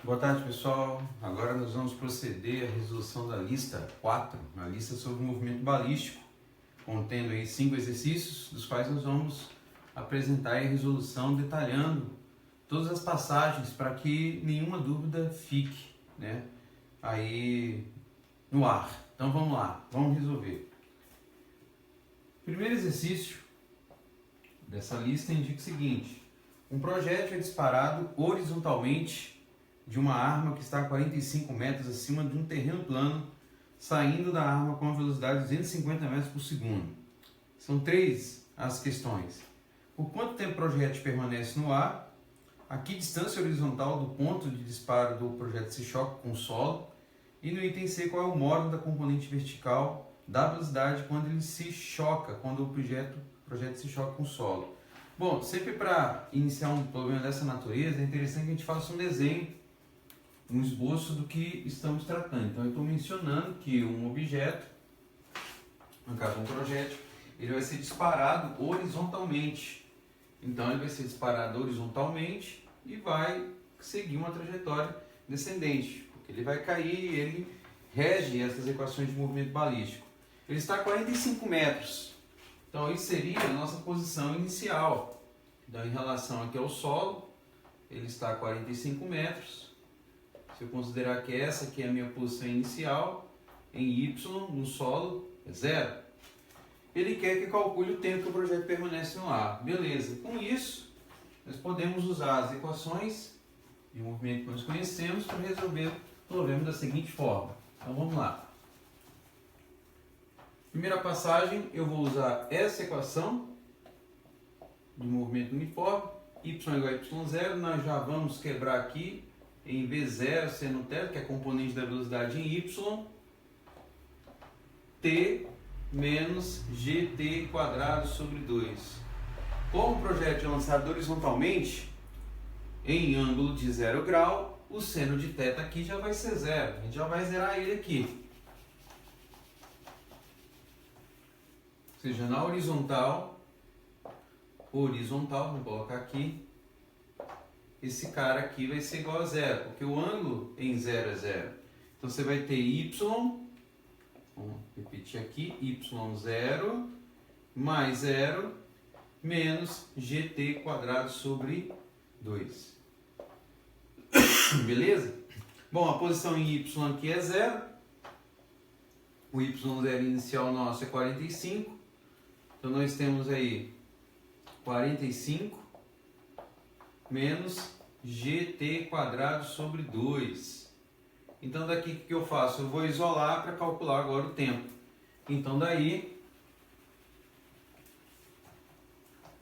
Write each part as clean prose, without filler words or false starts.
Boa tarde, pessoal. Agora nós vamos proceder à resolução da lista 4, a lista sobre o movimento balístico, contendo aí 5 exercícios, dos quais nós vamos apresentar a resolução detalhando todas as passagens para que nenhuma dúvida fique, aí no ar. Então vamos lá, vamos resolver. O primeiro exercício dessa lista indica o seguinte: um projétil é disparado horizontalmente de uma arma que está a 45 metros acima de um terreno plano, saindo da arma com a velocidade de 250 metros por segundo. São 3 as questões. Por quanto tempo o projétil permanece no ar? A que distância horizontal do ponto de disparo do projétil se choca com o solo? E no item C, qual é o módulo da componente vertical da velocidade quando ele se choca, quando o projétil se choca com o solo? Bom, sempre para iniciar um problema dessa natureza, é interessante que a gente faça um desenho, um esboço do que estamos tratando. Então eu estou mencionando que um objeto, no caso um projétil, ele vai ser disparado horizontalmente. Então ele vai ser disparado horizontalmente e vai seguir uma trajetória descendente, porque ele vai cair e ele rege essas equações de movimento balístico. Ele está a 45 metros, então isso seria a nossa posição inicial. Então em relação aqui ao solo, ele está a 45 metros. Se eu considerar que essa aqui é a minha posição inicial, em Y, no solo, é 0. Ele quer que calcule o tempo que o projeto permanece no ar. Beleza. Com isso, nós podemos usar as equações de movimento que nós conhecemos para resolver o problema da seguinte forma. Então vamos lá. Primeira passagem, eu vou usar essa equação de movimento uniforme, y igual a y0, nós já vamos quebrar aqui em V0 seno θ, que é a componente da velocidade em y, t menos gt quadrado sobre 2. Como o projétil é lançado horizontalmente, em ângulo de 0 grau, o seno de θ aqui já vai ser 0. A gente já vai zerar ele aqui. Ou seja, na horizontal, vamos colocar aqui, esse cara aqui vai ser igual a 0, porque o ângulo em 0 é 0. Então você vai ter y, vamos repetir aqui, y0 mais 0 menos gt quadrado sobre 2. Beleza? Bom, a posição em y aqui é 0. O y0 inicial nosso é 45. Então nós temos aí 45 menos gt quadrado sobre 2. Então daqui o que eu faço? Eu vou isolar para calcular agora o tempo. Então daí,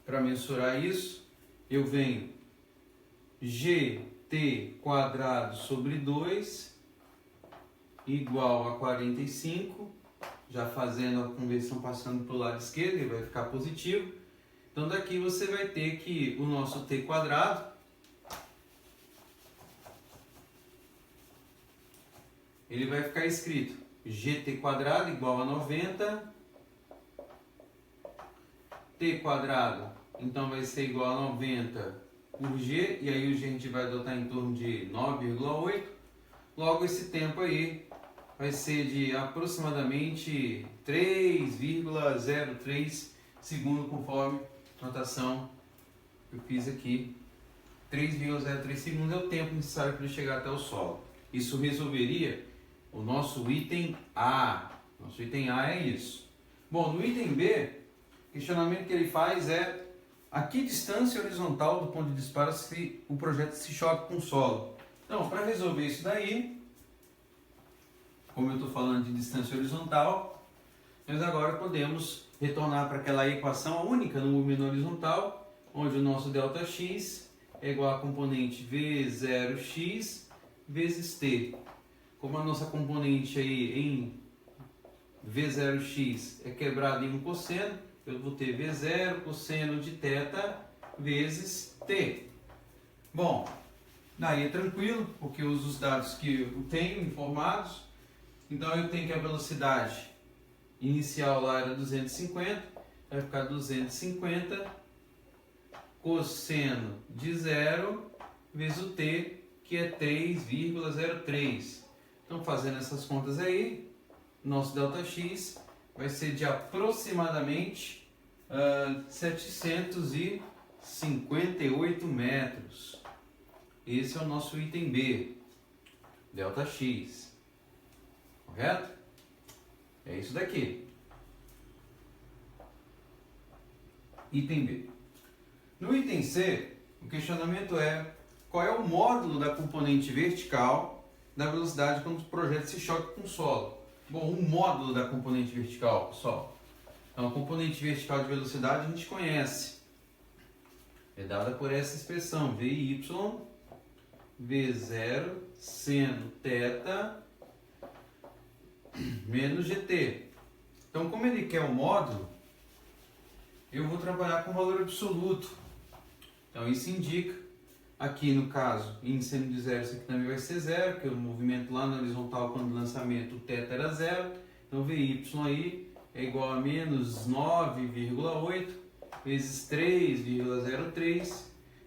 para mensurar isso, eu venho gt quadrado sobre 2 igual a 45, já fazendo a conversão passando para o lado esquerdo, ele vai ficar positivo. Então daqui você vai ter que o nosso t quadrado ele vai ficar escrito gt quadrado igual a 90, t quadrado então vai ser igual a 90 por g, e aí o g a gente vai adotar em torno de 9,8. Logo esse tempo aí vai ser de aproximadamente 3,03 segundos, conforme a notação que eu fiz aqui. 3,03 segundos é o tempo necessário para ele chegar até o solo. Isso resolveria o nosso item A. Nosso item A é isso. Bom, no item B, o questionamento que ele faz é: a que distância horizontal do ponto de disparo se o projétil se choca com o solo? Então, para resolver isso daí, como eu estou falando de distância horizontal, nós agora podemos retornar para aquela equação única no movimento horizontal, onde o nosso ΔX é igual a componente V0x vezes t. Como a nossa componente aí em V0x é quebrada em um cosseno, eu vou ter V0 cosseno de θ vezes t. Bom, daí é tranquilo, porque eu uso os dados que eu tenho informados. Então eu tenho que a velocidade inicial lá era 250, vai ficar 250 cosseno de 0 vezes o t, que é 3,03. Então, fazendo essas contas aí, nosso ΔX vai ser de aproximadamente 758 metros. Esse é o nosso item B, ΔX. Correto? É isso daqui. Item B. No item C, o questionamento é: qual é o módulo da componente vertical da velocidade quando o projeto se choca com o solo? Bom, o módulo da componente vertical, pessoal. Então, a componente vertical de velocidade a gente conhece. É dada por essa expressão, VY, V0, seno θ, menos GT. Então, como ele quer o módulo, eu vou trabalhar com valor absoluto. Então, isso indica, aqui no caso, índice seno de zero, isso aqui também vai ser zero, porque o movimento lá na horizontal, quando o lançamento, o θ era zero. Então, VY aí é igual a menos 9,8 vezes 3,03.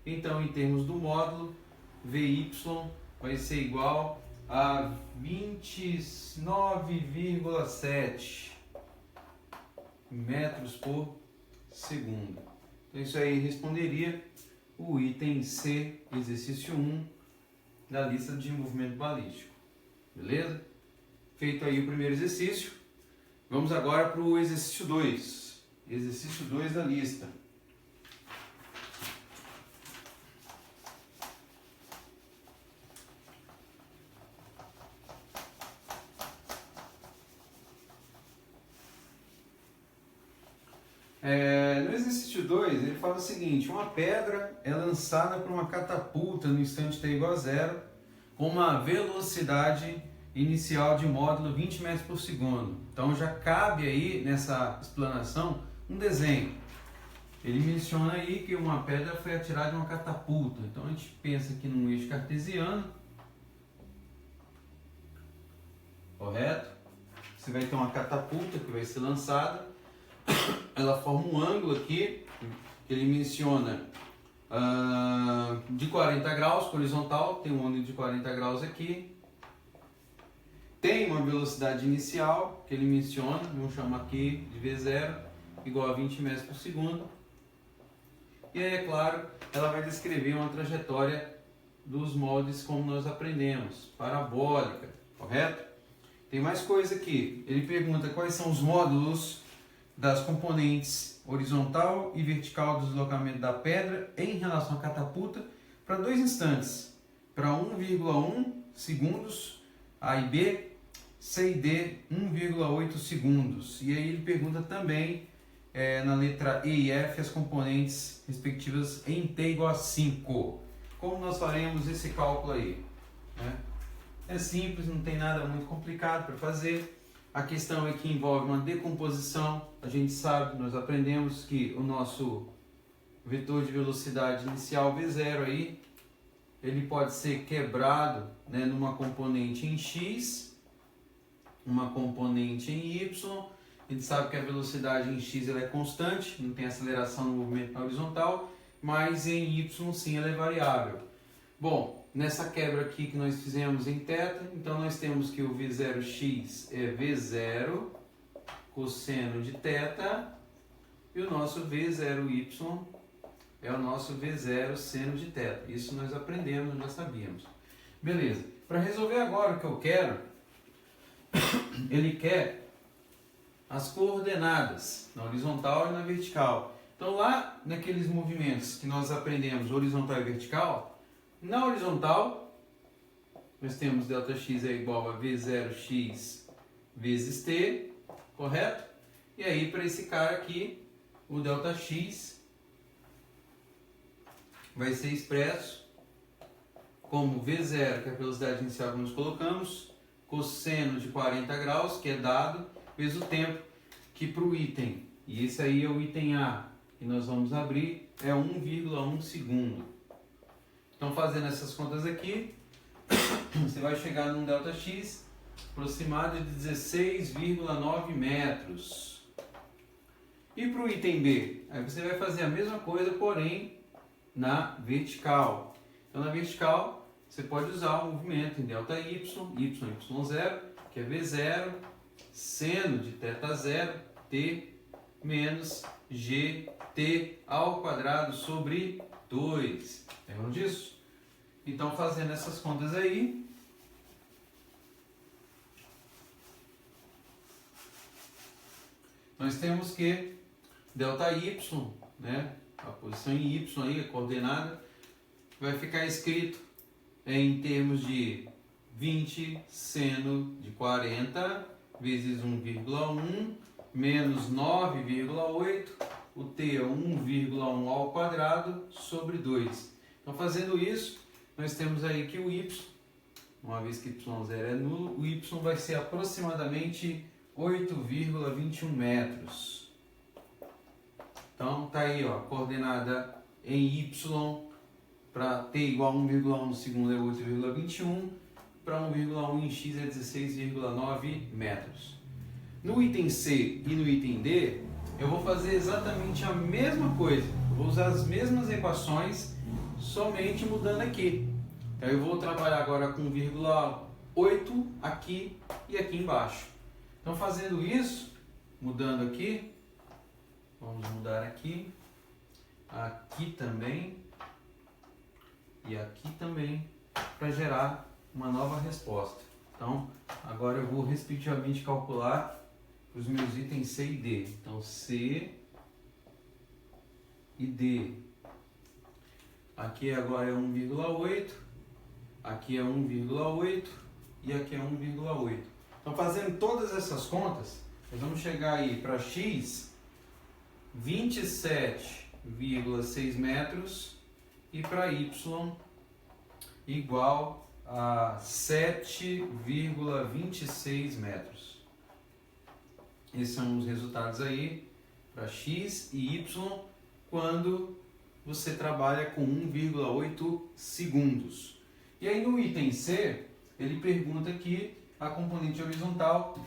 Então, em termos do módulo, VY vai ser igual a 29,7 metros por segundo. Então, isso aí responderia o item C, exercício 1 da lista de movimento balístico. Beleza? Feito aí o primeiro exercício, vamos agora para o exercício 2. Exercício 2 da lista. No exercício 2, ele fala o seguinte: uma pedra é lançada por uma catapulta no instante t igual a zero, com uma velocidade inicial de módulo 20 metros por segundo. Então já cabe aí nessa explanação um desenho. Ele menciona aí que uma pedra foi atirada de uma catapulta. Então a gente pensa aqui num eixo cartesiano, correto? Você vai ter uma catapulta que vai ser lançada. Ela forma um ângulo aqui, que ele menciona de 40 graus, horizontal, tem um ângulo de 40 graus aqui. Tem uma velocidade inicial, que ele menciona, vamos chamar aqui de V0, igual a 20 metros por segundo. E aí, é claro, ela vai descrever uma trajetória dos moldes como nós aprendemos, parabólica, correto? Tem mais coisa aqui, ele pergunta quais são os módulos das componentes horizontal e vertical do deslocamento da pedra em relação à catapulta para dois instantes, para 1,1 segundos A e B, C e D 1,8 segundos. E aí ele pergunta também na letra E e F as componentes respectivas em t igual a 5. Como nós faremos esse cálculo aí? É simples, não tem nada muito complicado para fazer. A questão é que envolve uma decomposição. A gente sabe, nós aprendemos que o nosso vetor de velocidade inicial V0 aí, ele pode ser quebrado, né, numa componente em X, uma componente em Y. A gente sabe que a velocidade em X ela é constante, não tem aceleração no movimento na horizontal, mas em Y sim ela é variável. Bom, nessa quebra aqui que nós fizemos em θ, então nós temos que o V0x é V0 cosseno de θ e o nosso V0y é o nosso V0 seno de θ. Isso nós aprendemos, já sabíamos. Beleza, para resolver agora o que eu quero, ele quer as coordenadas na horizontal e na vertical. Então lá naqueles movimentos que nós aprendemos, horizontal e vertical, na horizontal, nós temos ΔX é igual a V0x vezes t, correto? E aí, para esse cara aqui, o ΔX vai ser expresso como V0, que é a velocidade inicial que nós colocamos, cosseno de 40 graus, que é dado, vezes o tempo, que para o item, e esse aí é o item A, que nós vamos abrir, é 1,1 segundo. Então, fazendo essas contas aqui, você vai chegar num ΔX aproximado de 16,9 metros. E para o item B? Aí você vai fazer a mesma coisa, porém na vertical. Então, na vertical, você pode usar o movimento em ΔY, y0, que é V0, seno de θ0, t menos gt ao quadrado sobre 2. Lembram disso? Então, fazendo essas contas aí, nós temos que ΔY, né, a posição em y aí, a coordenada, vai ficar escrito em termos de 20 seno de 40 vezes 1,1 menos 9,8, o t é 1,1 ao quadrado sobre 2. Então, fazendo isso, nós temos aí que o y, uma vez que y0 é nulo, o y vai ser aproximadamente 8,21 metros. Então, tá aí, ó, coordenada em y para t igual a 1,1 no segundo é 8,21, para 1,1 em x é 16,9 metros. No item C e no item D, eu vou fazer exatamente a mesma coisa. Eu vou usar as mesmas equações, somente mudando aqui. Então, eu vou trabalhar agora com 1,8 aqui e aqui embaixo. Então, fazendo isso, mudando aqui, vamos mudar aqui também e aqui também, para gerar uma nova resposta. Então, agora eu vou respectivamente calcular os meus itens C e D. Então, C e D. Aqui agora é 1,8, aqui é 1,8 e aqui é 1,8. Então, fazendo todas essas contas, nós vamos chegar aí para x, 27,6 metros, e para y, igual a 7,26 metros. Esses são os resultados aí para x e y quando você trabalha com 1,8 segundos. E aí no item C, ele pergunta aqui a componente horizontal.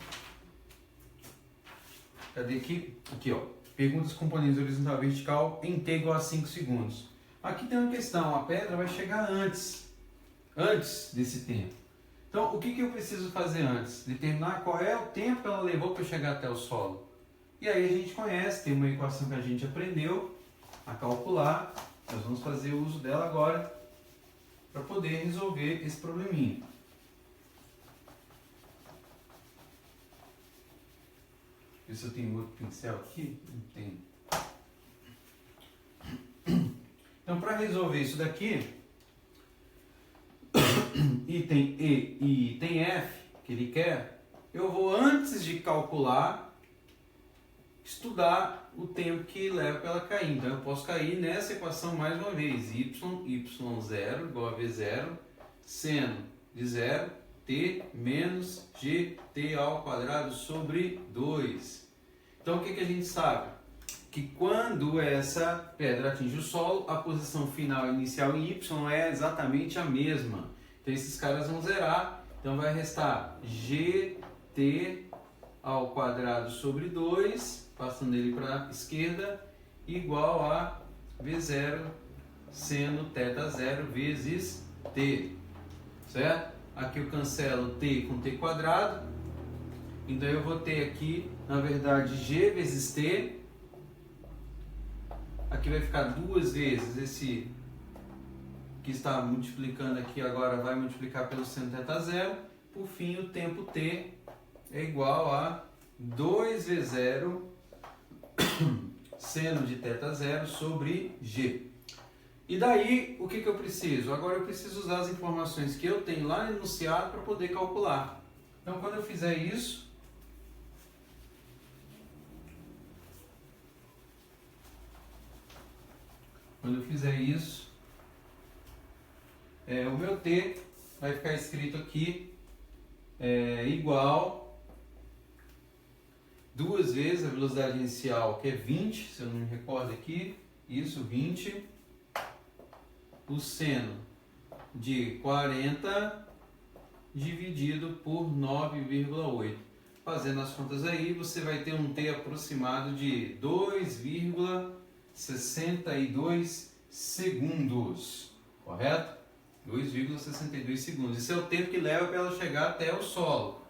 Cadê aqui? Aqui, ó. Pergunta os componentes horizontal e vertical em t igual a 5 segundos. Aqui tem uma questão, a pedra vai chegar antes desse tempo. Então, o que eu preciso fazer antes? Determinar qual é o tempo que ela levou para chegar até o solo. E aí a gente conhece, tem uma equação que a gente aprendeu a calcular. Nós vamos fazer uso dela agora para poder resolver esse probleminha. Ver se eu tenho outro pincel aqui. Não tenho. Então, para resolver isso daqui, item E e item F, que ele quer, eu vou, antes de calcular, estudar o tempo que leva para ela cair. Então, eu posso cair nessa equação mais uma vez. y0 igual a v0, seno de 0, t menos gt ao quadrado sobre 2. Então, o que a gente sabe? Que quando essa pedra atinge o solo, a posição final inicial em y é exatamente a mesma. Então, esses caras vão zerar. Então, vai restar gt ao quadrado sobre 2, passando ele para a esquerda, igual a v0 seno θ0 vezes t. Certo? Aqui eu cancelo t com t quadrado. Então, eu vou ter aqui, na verdade, g vezes t. Aqui vai ficar duas vezes esse que está multiplicando aqui, agora vai multiplicar pelo seno θ0. Por fim, o tempo t é igual a 2v0 seno de θ0 sobre g. E daí, o que eu preciso? Agora eu preciso usar as informações que eu tenho lá no enunciado para poder calcular. Então, quando eu fizer isso, o meu t vai ficar escrito aqui igual duas vezes a velocidade inicial, que é 20, se eu não me recordo aqui, isso, 20, o seno de 40 dividido por 9,8. Fazendo as contas aí, você vai ter um t aproximado de 2,62 segundos, correto? 2,62 segundos. Isso é o tempo que leva para ela chegar até o solo.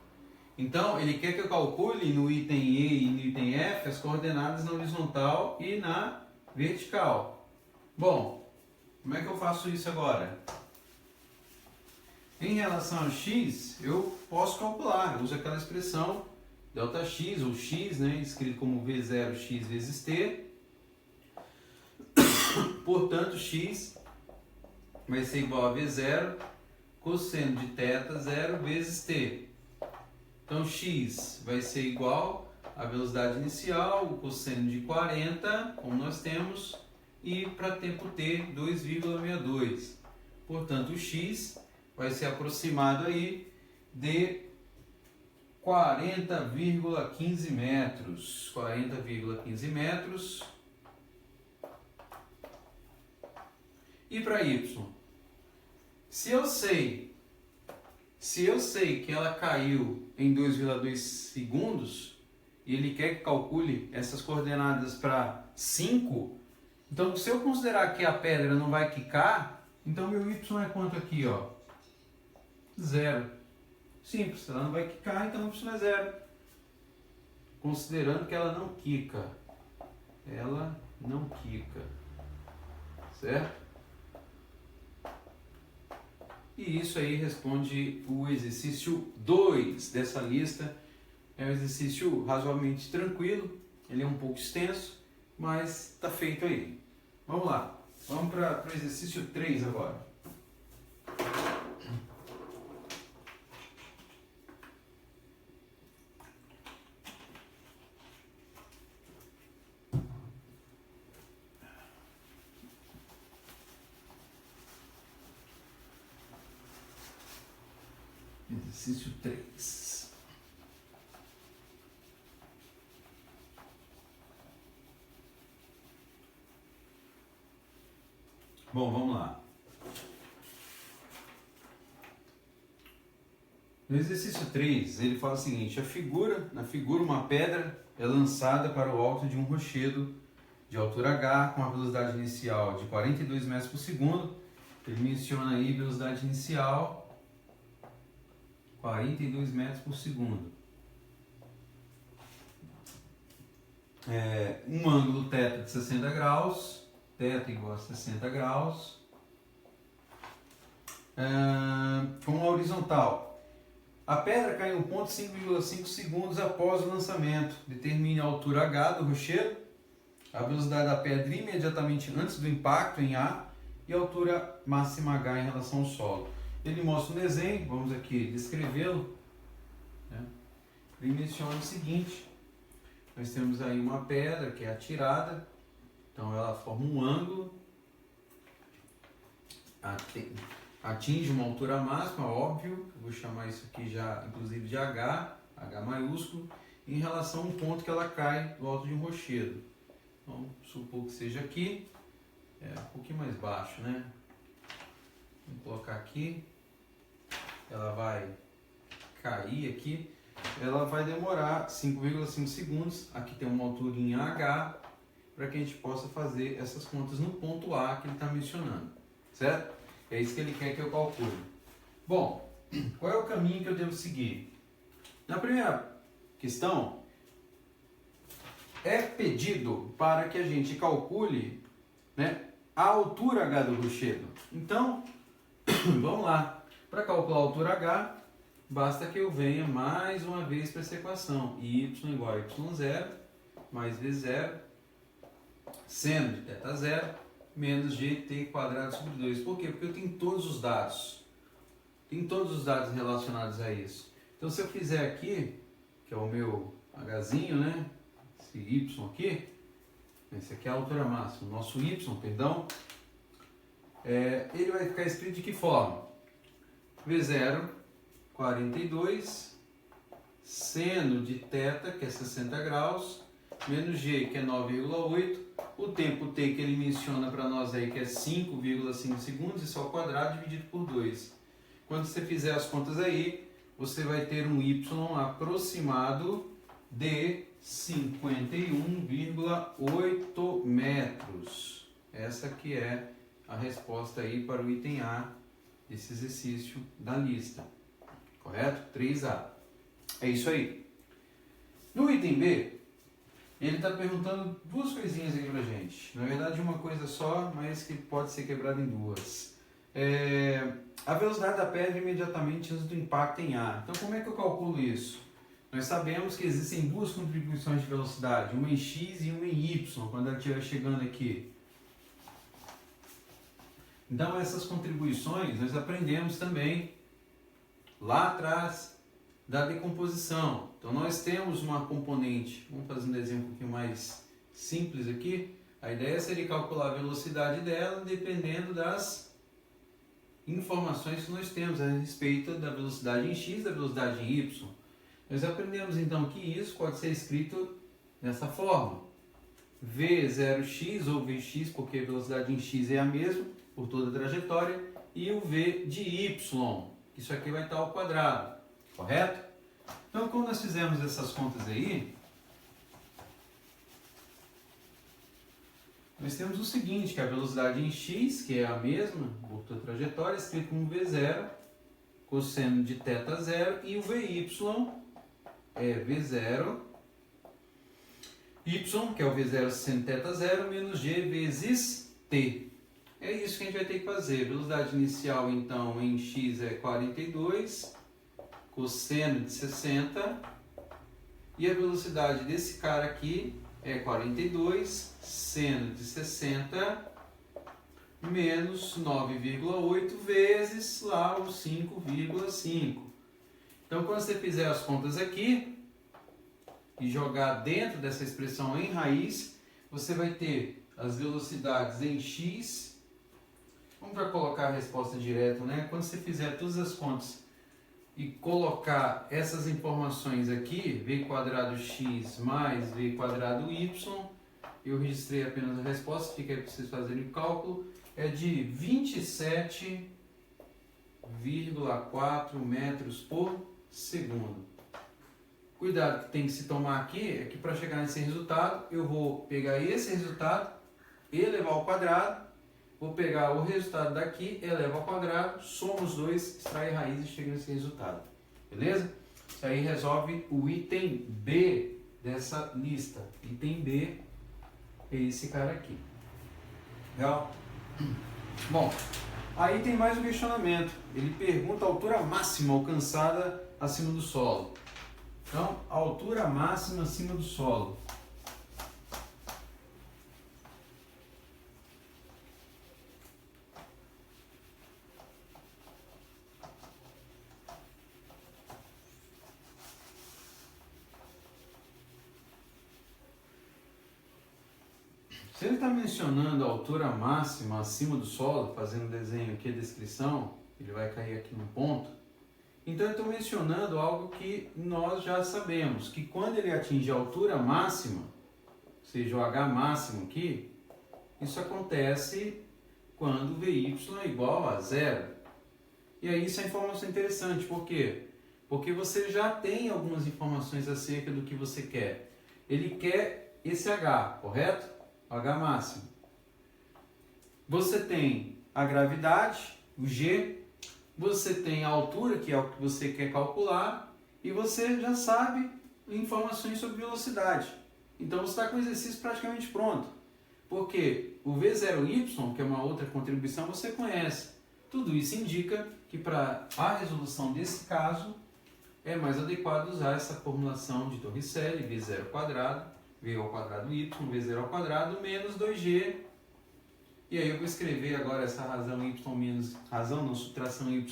Então, ele quer que eu calcule no item E e no item F as coordenadas na horizontal e na vertical. Bom, como é que eu faço isso agora? Em relação ao x, eu posso calcular. Eu uso aquela expressão ΔX ou x, né, escrito como V0x vezes t. Portanto, x vai ser igual a V0 cosseno de θ 0 vezes t. Então, x vai ser igual à velocidade inicial, o cosseno de 40, como nós temos, e para tempo t, 2,62. Portanto, o x vai ser aproximado aí de 40,15 metros. 40,15 metros. E para y? Se eu sei que ela caiu em 2,2 segundos e ele quer que calcule essas coordenadas para 5, então se eu considerar que a pedra não vai quicar, então meu y é quanto aqui, ó? 0. Simples, ela não vai quicar, então y é 0. Considerando que ela não quica. Ela não quica. Certo? E isso aí responde o exercício 2 dessa lista. É um exercício razoavelmente tranquilo, ele é um pouco extenso, mas está feito aí. Vamos lá, vamos para o exercício 3 agora. Exercício 3. Bom, vamos lá. No exercício 3, ele fala o seguinte: na figura uma pedra é lançada para o alto de um rochedo de altura h com a velocidade inicial de 42 metros por segundo. Ele menciona aí velocidade inicial 42 metros por segundo. Um ângulo θ de 60 graus, θ igual a 60 graus, com a horizontal. A pedra cai em um ponto 5,5 segundos após o lançamento. Determine a altura h do rochedo, a velocidade da pedra imediatamente antes do impacto em A e a altura máxima h em relação ao solo. Ele mostra um desenho, vamos aqui descrevê-lo. Ele menciona o seguinte: nós temos aí uma pedra que é atirada, então ela forma um ângulo, atinge uma altura máxima, óbvio, eu vou chamar isso aqui já inclusive de H maiúsculo, em relação a um ponto que ela cai do alto de um rochedo. Vamos supor que seja aqui, um pouquinho mais baixo, né? Vamos colocar aqui, ela vai cair aqui, ela vai demorar 5,5 segundos, aqui tem uma altura em H, para que a gente possa fazer essas contas no ponto A que ele está mencionando, certo? É isso que ele quer que eu calcule. Bom, qual é o caminho que eu devo seguir? Na primeira questão, é pedido para que a gente calcule, né, a altura H do rochedo. Então, vamos lá. Para calcular a altura H, basta que eu venha mais uma vez para essa equação. Y igual a y0 mais v0 seno de θ 0 menos gt quadrado sobre 2. Por quê? Porque eu tenho todos os dados. Tem todos os dados relacionados a isso. Então, se eu fizer aqui, que é o meu hzinho, né? Esse y aqui, esse aqui é a altura máxima, o nosso y, perdão, ele vai ficar escrito de que forma? V0, 42, seno de θ, que é 60 graus, menos g, que é 9,8, o tempo t que ele menciona para nós aí, que é 5,5 segundos, isso ao quadrado dividido por 2. Quando você fizer as contas aí, você vai ter um y aproximado de 51,8 metros. Essa que é a resposta aí para o item A desse exercício da lista. Correto? 3A. É isso aí. No item B, ele está perguntando duas coisinhas aqui pra gente. Na verdade, uma coisa só, mas que pode ser quebrada em duas. A velocidade da pedra imediatamente antes do impacto em A. Então, como é que eu calculo isso? Nós sabemos que existem duas contribuições de velocidade, uma em x e uma em y, quando ela estiver chegando aqui. Então, essas contribuições nós aprendemos também lá atrás da decomposição. Então, nós temos uma componente, vamos fazer um desenho um pouquinho mais simples aqui. A ideia seria calcular a velocidade dela dependendo das informações que nós temos a respeito da velocidade em x e da velocidade em y. Nós aprendemos então que isso pode ser escrito dessa forma. V0x ou Vx, porque a velocidade em x é a mesma por toda a trajetória, e o V de y, isso aqui vai estar ao quadrado, correto? Então, quando nós fizemos essas contas aí, nós temos o seguinte, que a velocidade em x, que é a mesma por toda a trajetória, escrito como V0, cosseno de θ 0, e o Vy é V0, y, que é o V0 seno θ 0, menos g vezes t. É isso que a gente vai ter que fazer. Velocidade inicial, então, em x é 42, cosseno de 60, e a velocidade desse cara aqui é 42, seno de 60, menos 9,8 vezes lá o 5,5. Então, quando você fizer as contas aqui e jogar dentro dessa expressão em raiz, você vai ter as velocidades em x. Vamos para colocar a resposta direta, né? Quando você fizer todas as contas e colocar essas informações aqui, v quadrado x mais v quadrado y, eu registrei apenas a resposta, fica aí para vocês fazerem o cálculo, é de 27,4 metros por segundo. Cuidado que tem que se tomar aqui é que para chegar nesse resultado, eu vou pegar esse resultado, elevar ao quadrado, vou pegar o resultado daqui, eleva ao quadrado, soma os dois, extrai a raiz e chega nesse resultado. Beleza? Isso aí resolve o item B dessa lista. Item B é esse cara aqui. Legal? Bom, aí tem mais um questionamento. Ele pergunta a altura máxima alcançada acima do solo. Então, a altura máxima acima do solo. Se ele está mencionando a altura máxima acima do solo, fazendo desenho aqui, a descrição, ele vai cair aqui num ponto. Então, eu estou mencionando algo que nós já sabemos, que quando ele atinge a altura máxima, ou seja, o H máximo aqui, isso acontece quando Vy é igual a zero. E aí isso é informação interessante, por quê? Porque você já tem algumas informações acerca do que você quer. Ele quer esse H, correto? H máximo. Você tem a gravidade, o G, você tem a altura, que é o que você quer calcular, e você já sabe informações sobre velocidade. Então você está com o exercício praticamente pronto. Porque o V0y, que é uma outra contribuição, você conhece. Tudo isso indica que para a resolução desse caso é mais adequado usar essa formulação de Torricelli, V0 quadrado, V ao quadrado y, V0 ao quadrado, menos 2g. E aí eu vou escrever agora essa razão y menos, razão não, subtração y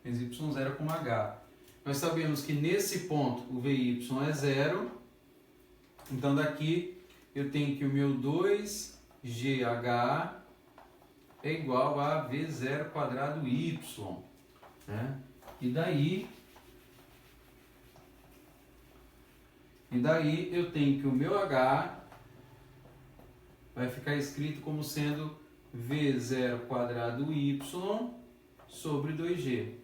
menos y0 como h. Nós sabemos que nesse ponto o Vy é zero, então daqui eu tenho que o meu 2gh é igual a V0 quadrado y. Né? E daí eu tenho que o meu h vai ficar escrito como sendo V0 quadrado y sobre 2g.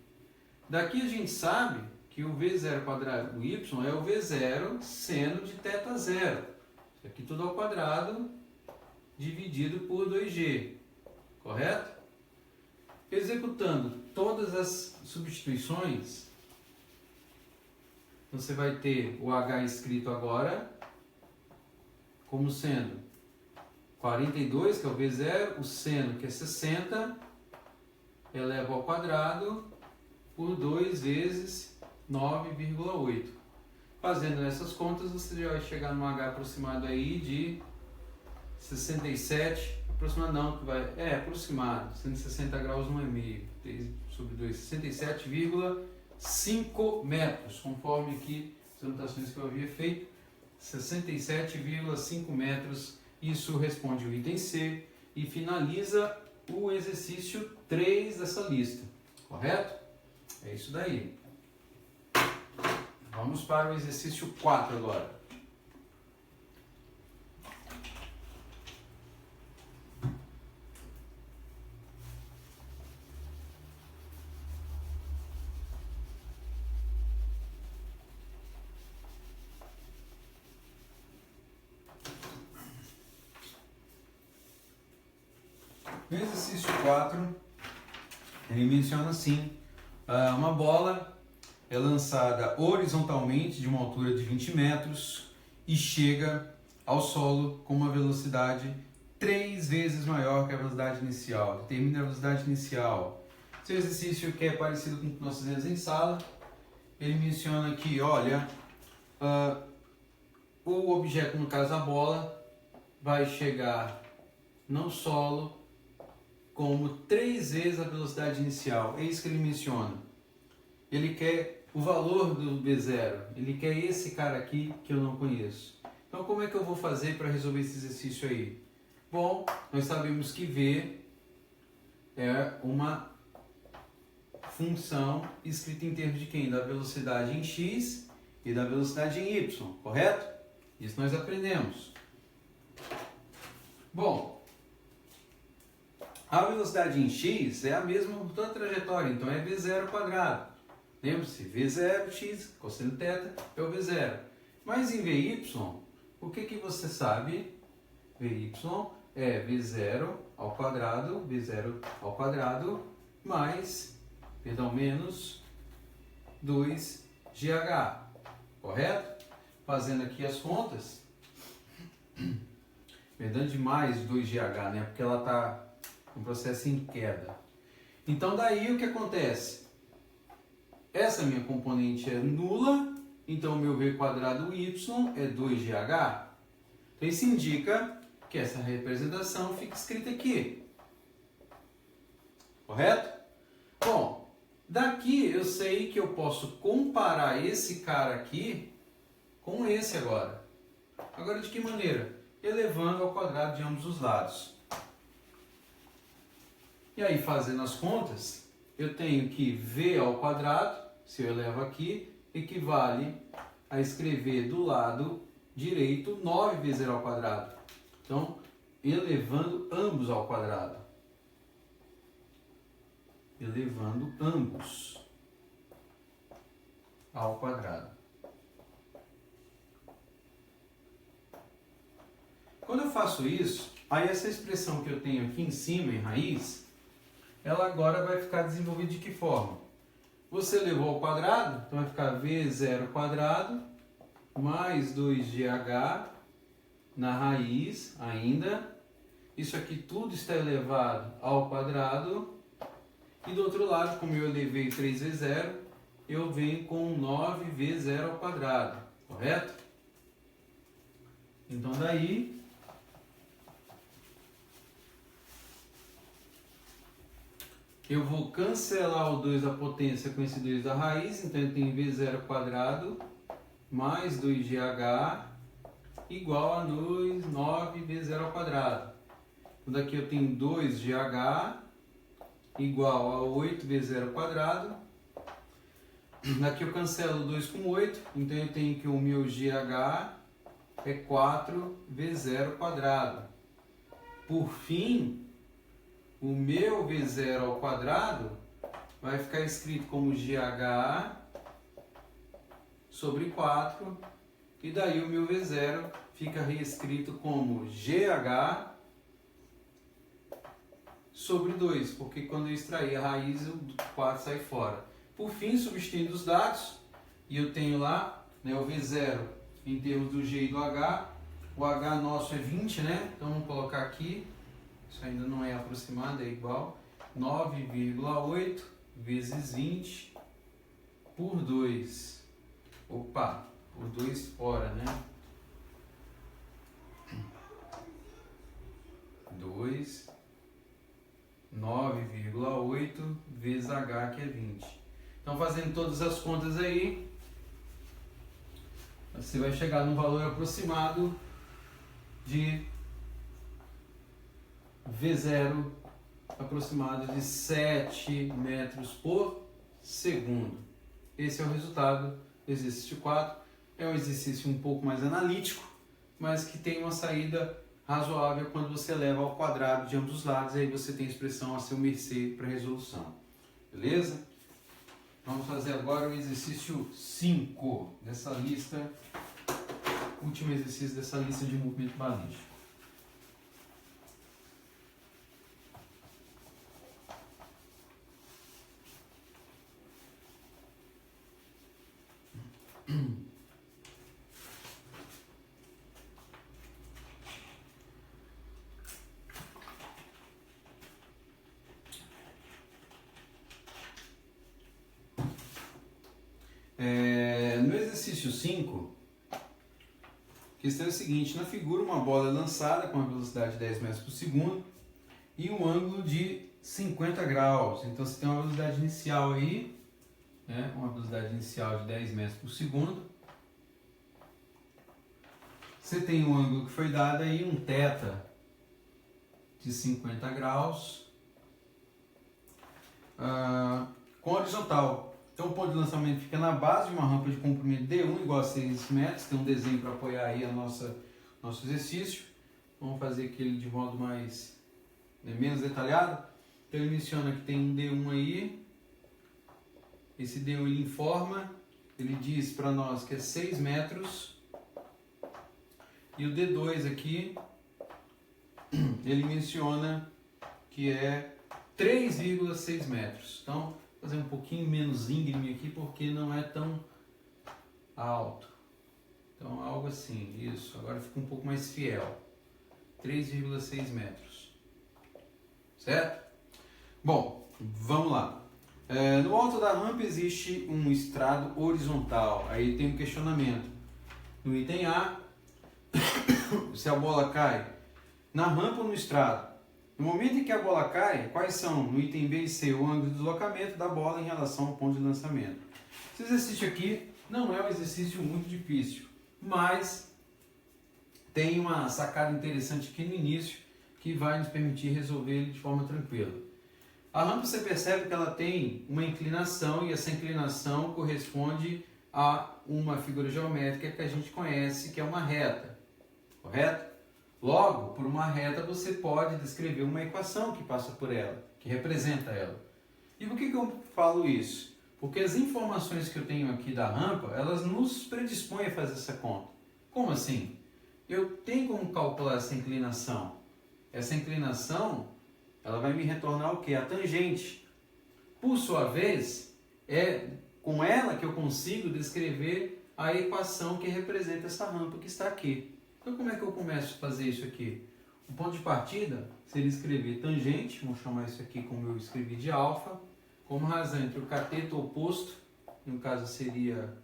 Daqui a gente sabe que o V0 quadrado y é o V0 seno de θ 0. Isso aqui tudo ao quadrado dividido por 2g. Correto? Executando todas as substituições, você vai ter o H escrito agora como sendo 42, que é o V0, o seno, que é 60, eleva ao quadrado por 2 vezes 9,8. Fazendo essas contas, você já vai chegar num H aproximado aí de 67, aproximado não, que vai, aproximado, 160 graus não é meio, 3 sobre 2, 67,5 metros, conforme aqui as anotações que eu havia feito, 67,5 metros, isso responde o item C e finaliza o exercício 3 dessa lista, correto? É isso daí. Vamos para o exercício 4 agora. No exercício 4, ele menciona assim, uma bola é lançada horizontalmente de uma altura de 20 metros e chega ao solo com uma velocidade 3 vezes maior que a velocidade inicial. Determina a velocidade inicial. Seu exercício que é parecido com o que nós fizemos em sala, ele menciona que, olha, o objeto, no caso a bola, vai chegar no solo como 3 vezes a velocidade inicial. É isso que ele menciona. Ele quer o valor do V0. Ele quer esse cara aqui que eu não conheço. Então, como é que eu vou fazer para resolver esse exercício aí? Bom, nós sabemos que V é uma função escrita em termos de quem? Da velocidade em x e da velocidade em y, correto? Isso nós aprendemos. Bom, a velocidade em x é a mesma por toda a trajetória, então é v0 quadrado. Lembre-se, v0, x, cosseno θ, é o v0. Mas em vy, o que você sabe? Vy é v0 ao quadrado mais, menos 2gh, correto? Fazendo aqui as contas, perdão de mais 2gh, né? Porque ela está um processo em queda. Então daí o que acontece? Essa minha componente é nula, então o meu v quadrado y é 2gh. Então isso indica que essa representação fica escrita aqui. Correto? Bom, daqui eu sei que eu posso comparar esse cara aqui com esse agora. Agora de que maneira? Elevando ao quadrado de ambos os lados. E aí, fazendo as contas, eu tenho que v ao quadrado, se eu elevo aqui, equivale a escrever do lado direito 9v0 ao quadrado. Então, elevando ambos ao quadrado. Elevando ambos ao quadrado. Quando eu faço isso, aí essa expressão que eu tenho aqui em cima, em raiz, ela agora vai ficar desenvolvida de que forma? Você elevou ao quadrado, então vai ficar v0 quadrado mais 2gh na raiz ainda. Isso aqui tudo está elevado ao quadrado. E do outro lado, como eu elevei 3 vezes 0, eu venho com 9v0 ao quadrado, correto? Então daí eu vou cancelar o 2 da potência com esse 2 da raiz, então eu tenho v0 quadrado mais 2gh igual a 9v0 ao quadrado. Então daqui eu tenho 2gh igual a 8v0 ao quadrado. Daqui eu cancelo 2 com 8, então eu tenho que o meu gh é 4v0 ao quadrado. Por fim, o meu v0 ao quadrado vai ficar escrito como gh sobre 4, e daí o meu v0 fica reescrito como gh sobre 2, porque quando eu extrair a raiz, o 4 sai fora. Por fim, substituindo os dados, e eu tenho lá, né, o V0 em termos do G e do H. O H nosso é 20, né? Então vamos colocar aqui, isso ainda não é aproximado, é igual, 9,8 vezes 20 por 2. Opa, por 2 fora, né? 2, 9,8 vezes H, que é 20. Então, fazendo todas as contas aí, você vai chegar num valor aproximado de V0 aproximado de 7 metros por segundo. Esse é o resultado do exercício 4. É um exercício um pouco mais analítico, mas que tem uma saída razoável quando você leva ao quadrado de ambos os lados, aí você tem expressão a seu mercê para resolução. Beleza? Vamos fazer agora o exercício 5 dessa lista, último exercício dessa lista de movimento balístico. No exercício 5, a questão é a seguinte: na figura, uma bola é lançada com a velocidade de 10 metros por segundo e um ângulo de 50 graus. Então você tem uma velocidade inicial aí, né? Uma velocidade inicial de 10 metros por segundo. Você tem um ângulo que foi dado aí, um θ de 50 graus, com horizontal. Então o ponto de lançamento fica na base de uma rampa de comprimento D1 igual a 6 metros. Tem um desenho para apoiar aí nosso exercício. Vamos fazer aquele de modo mais, menos detalhado. Então ele menciona que tem um D1 aí. Esse D1 ele informa, ele diz para nós que é 6 metros. E o D2 aqui, ele menciona que é 3,6 metros. Então, vou fazer um pouquinho menos íngreme aqui, porque não é tão alto. Então, algo assim, isso. Agora fica um pouco mais fiel. 3,6 metros. Certo? Bom, vamos lá. No alto da rampa existe um estrado horizontal. Aí tem um questionamento. No item A, se a bola cai na rampa ou no estrado. No momento em que a bola cai, quais são, no item B e C, o ângulo de deslocamento da bola em relação ao ponto de lançamento? Esse exercício aqui não é um exercício muito difícil, mas tem uma sacada interessante aqui no início que vai nos permitir resolver ele de forma tranquila. A rampa, você percebe que ela tem uma inclinação, e essa inclinação corresponde a uma figura geométrica que a gente conhece, que é uma reta, correto? Logo, por uma reta você pode descrever uma equação que passa por ela, que representa ela. E por que eu falo isso? Porque as informações que eu tenho aqui da rampa, elas nos predispõem a fazer essa conta. Como assim? Eu tenho como calcular essa inclinação. Essa inclinação, ela vai me retornar o quê? A tangente. Por sua vez, é com ela que eu consigo descrever a equação que representa essa rampa que está aqui. Então, como é que eu começo a fazer isso aqui? O ponto de partida seria escrever tangente, vamos chamar isso aqui como eu escrevi de alfa, como razão entre o cateto oposto, no caso seria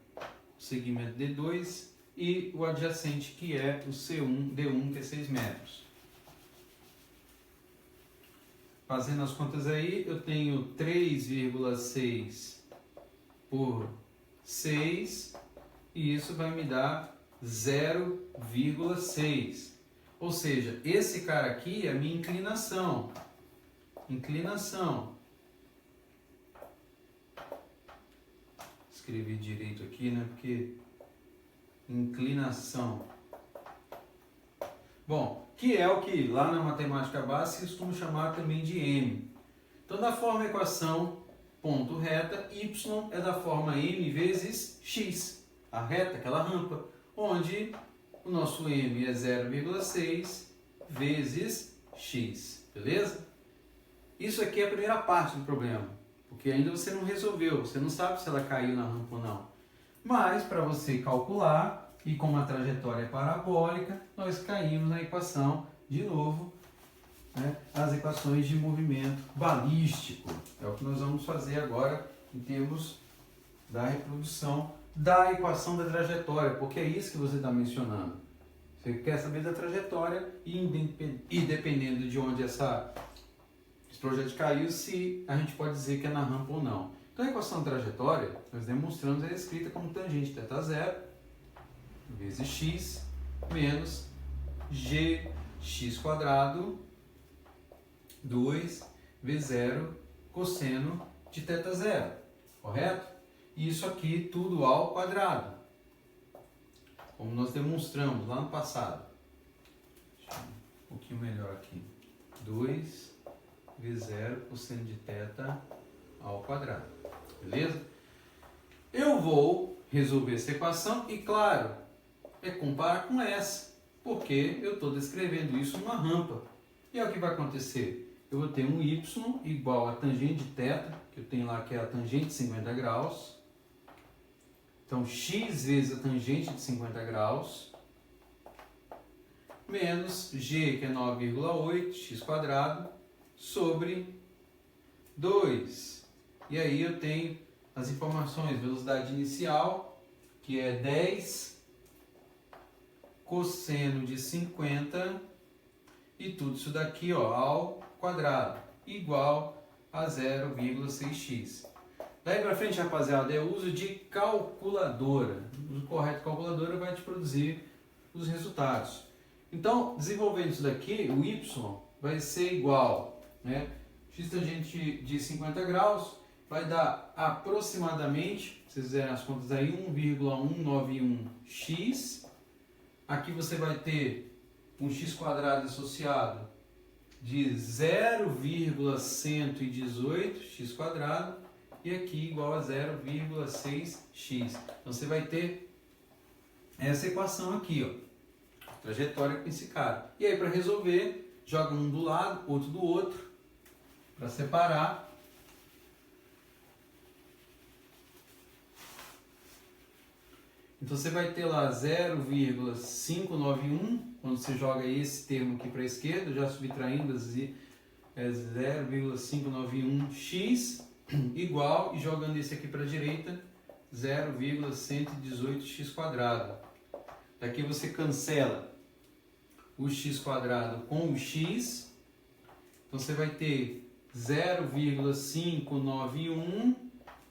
o segmento D2, e o adjacente, que é o C1, D1, que é 6 metros. Fazendo as contas aí, eu tenho 3,6 por 6, e isso vai me dar 0,6. Ou seja, esse cara aqui é a minha inclinação. Inclinação. Escrevi direito aqui, né? Porque inclinação. Bom, que é o que lá na matemática básica se costuma chamar também de M. Então, da forma equação ponto reta, y é da forma m vezes x. A reta, aquela rampa, onde o nosso m é 0,6 vezes x, beleza? Isso aqui é a primeira parte do problema, porque ainda você não resolveu, você não sabe se ela caiu na rampa ou não. Mas, para você calcular, e como a trajetória é parabólica, nós caímos na equação, de novo, né, as equações de movimento balístico. É o que nós vamos fazer agora em termos da reprodução da equação da trajetória, porque é isso que você está mencionando. Você quer saber da trajetória e dependendo de onde esse projeto caiu, se a gente pode dizer que é na rampa ou não. Então a equação da trajetória, nós demonstramos, é escrita como tangente θ zero vezes x menos gx quadrado 2 vezes 0 cosseno de θ zero, correto? E isso aqui tudo ao quadrado, como nós demonstramos lá no passado. Deixa eu um pouquinho melhor aqui. 2 vezes 0 cosseno de θ ao quadrado. Beleza? Eu vou resolver essa equação e, claro, comparar com essa, porque eu estou descrevendo isso numa rampa. E é o que vai acontecer. Eu vou ter um y igual a tangente de θ, que eu tenho lá que é a tangente de 50 graus. Então, x vezes a tangente de 50 graus, menos g, que é 9,8, x quadrado, sobre 2. E aí eu tenho as informações, velocidade inicial, que é 10 cosseno de 50, e tudo isso daqui ó, ao quadrado, igual a 0,6x. Daí para frente, rapaziada, é o uso de calculadora. O uso correto de calculadora vai te produzir os resultados. Então, desenvolvendo isso daqui, o y vai ser igual, né? X tangente de 50 graus vai dar aproximadamente, se vocês fizerem as contas aí, 1,191x. Aqui você vai ter um x quadrado associado de 0,118x quadrado. E aqui igual a 0,6x. Então você vai ter essa equação aqui, ó, trajetória com esse cara. E aí para resolver, joga um do lado, outro do outro, para separar. Então você vai ter lá 0,591, quando você joga esse termo aqui para a esquerda, já subtraindo é 0,591x. Igual, e jogando esse aqui para a direita, 0,118x quadrado. Daqui você cancela o x quadrado com o x. Então você vai ter 0,591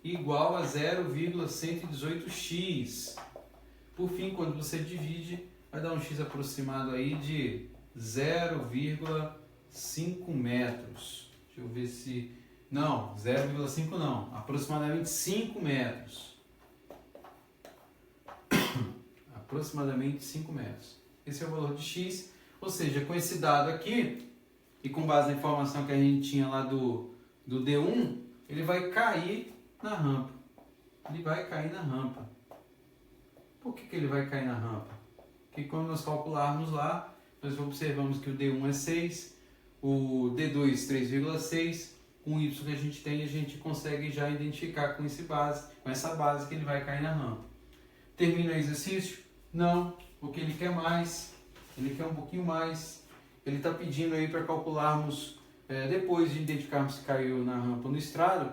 igual a 0,118x. Por fim, quando você divide, vai dar um x aproximado aí de 0,5 metros. Deixa eu ver se... Não, 0,5 não, aproximadamente 5 metros. Aproximadamente 5 metros. Esse é o valor de x, ou seja, com esse dado aqui, e com base na informação que a gente tinha lá do D1, ele vai cair na rampa. Ele vai cair na rampa. Por que ele vai cair na rampa? Porque quando nós calcularmos lá, nós observamos que o D1 é 6, o D2 3,6, com o y que a gente tem, a gente consegue já identificar com essa base que ele vai cair na rampa. Termina o exercício? Não, porque ele quer mais, ele quer um pouquinho mais. Ele está pedindo aí para calcularmos, depois de identificarmos se caiu na rampa ou no estrado,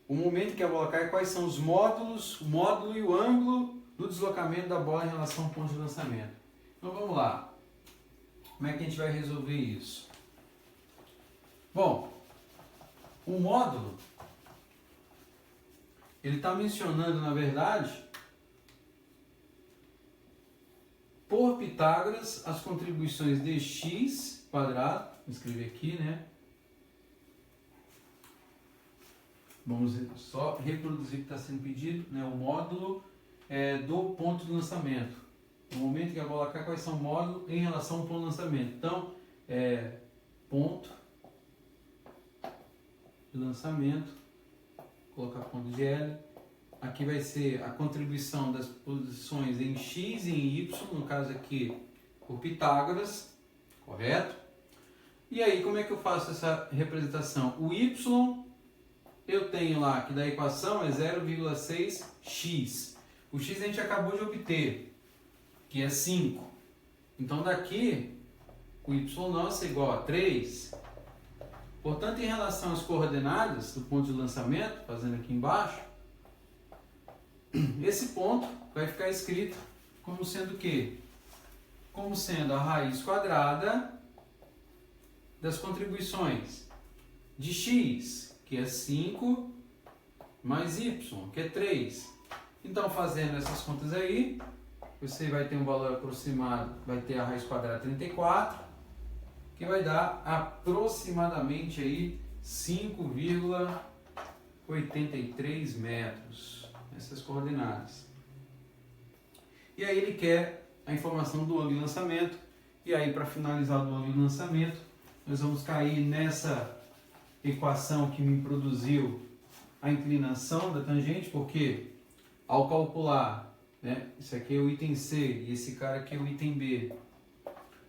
o momento que a bola cai, quais são os módulos, o módulo e o ângulo do deslocamento da bola em relação ao ponto de lançamento. Então vamos lá. Como é que a gente vai resolver isso? Bom, o módulo, ele está mencionando, na verdade, por Pitágoras, as contribuições de x quadrado, vou escrever aqui, né? Vamos só reproduzir o que está sendo pedido, né? O módulo do ponto de lançamento. No momento que a bola cai, quais são o módulo em relação ao ponto de lançamento? Então, ponto de lançamento, colocar ponto de L. Aqui vai ser a contribuição das posições em x e em y, no caso aqui por Pitágoras, correto? E aí, como é que eu faço essa representação? O y, eu tenho lá que da equação é 0,6x. O x a gente acabou de obter, que é 5. Então daqui, o y nosso é igual a 3. Portanto, em relação às coordenadas do ponto de lançamento, fazendo aqui embaixo, esse ponto vai ficar escrito como sendo o quê? Como sendo a raiz quadrada das contribuições de x, que é 5, mais y, que é 3. Então, fazendo essas contas aí, você vai ter um valor aproximado, vai ter a raiz quadrada 34, que vai dar aproximadamente aí 5,83 metros, essas coordenadas. E aí ele quer a informação do ângulo de lançamento, e aí para finalizar do ângulo de lançamento, nós vamos cair nessa equação que me produziu a inclinação da tangente, porque ao calcular, né, isso aqui é o item C e esse cara aqui é o item B.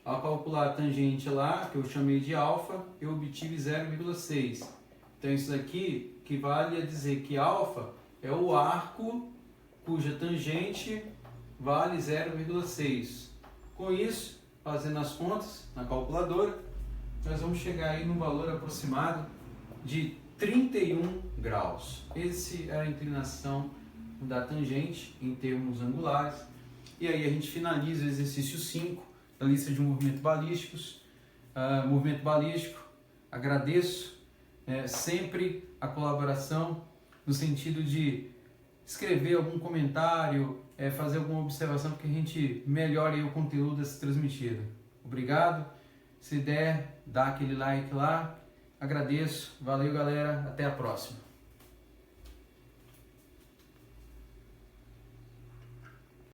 Ao calcular a tangente lá, que eu chamei de alfa, eu obtive 0,6. Então isso aqui equivale a dizer que alfa é o arco cuja tangente vale 0,6. Com isso, fazendo as contas na calculadora, nós vamos chegar aí num valor aproximado de 31 graus. Essa é a inclinação da tangente em termos angulares. E aí a gente finaliza o exercício 5 da lista de movimentos balísticos. Movimento balístico, agradeço sempre a colaboração no sentido de escrever algum comentário, fazer alguma observação para que a gente melhore o conteúdo a ser transmitido. Obrigado. Se der, dá aquele like lá. Agradeço. Valeu, galera. Até a próxima.